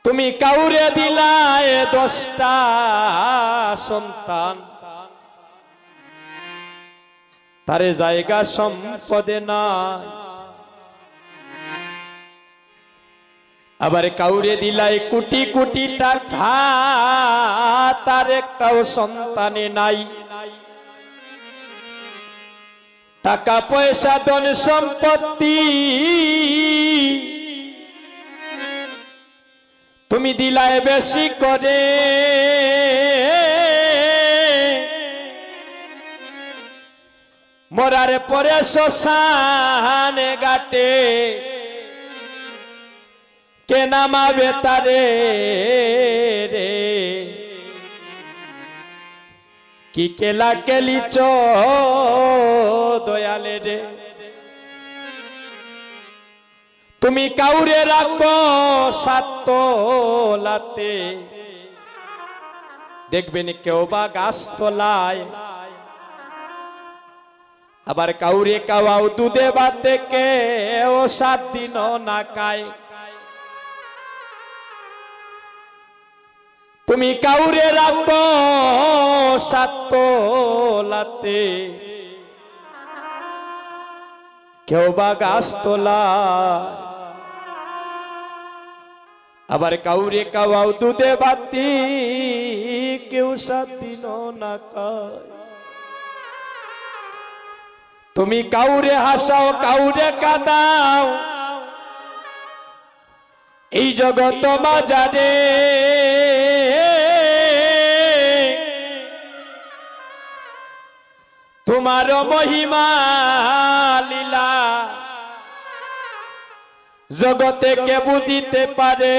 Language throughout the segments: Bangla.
তুমি কাউরে দিলায় 10টা সন্তান, তারে জায়গা সম্পদে নাই। আবার কাউরে দিলায় কোটি কোটি টাকা, তার একটাও সন্তানে নাই। টাকা পয়সা ধন সম্পত্তি তুমি দিলায় বেশি করে, মরার পরে শ্মশানে ঘাটে কে নামাবে তারে রে। কি কেলা কেলিচ দয়ালে রে। তুমি কাউরে রাখো 7 তলাতে, দেখবেন কেউ বা গাছ তলায়। আবার কাউরে কাওয়াও দুধে ভাতে কেউ 7 দিনও না খায়। তুমি কাউরে রাখো 7 তলাতে, কেউ বা গাছ তলায়। আবার কাউরে কাওয়াও দুধে ভাতি কেউ 7 দিনও না খায়। তুমি কাউরে হাসাও কাউরে কাঁদাও, এই জগৎ মাঝারে তোমার মহিমা লীলা জগতে কে বুঝিতে পারে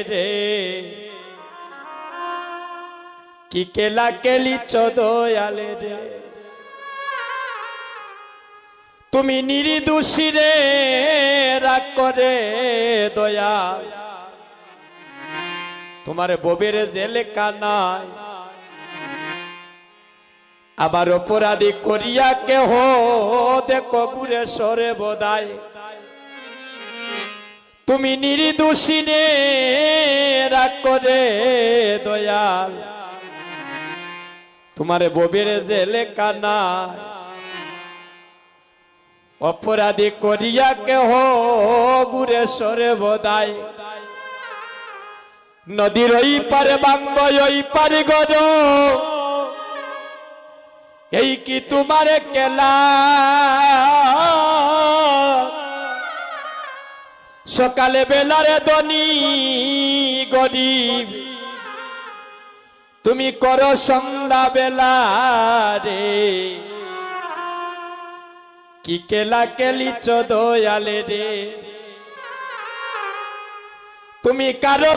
রে। কি কেলা কেলিচ দয়ালে রে। তুমি নির্দোষী রে রাগ করে দয়া, তোমার ববের জেলে কানায়। আবার অপরাধী করিয়া কেহ দেখো ঘুরে সরে বোধায়। তুমি নির্দোষী রে রাগ করে দয়াল, তোমার ববের জেলে কানায়। অপরাধী করিয়া কেহ ঘুরে সরে বোধায়। নদীর ওই পারে বাংব ওই পারে গর, এই কি তোমার কেলা। সকালে বেলারে ধনী গরিব, তুমি করো সন্ধ্যা বেলা রে। কি কেলা কেলিচ দয়ালে রে। তুমি কারো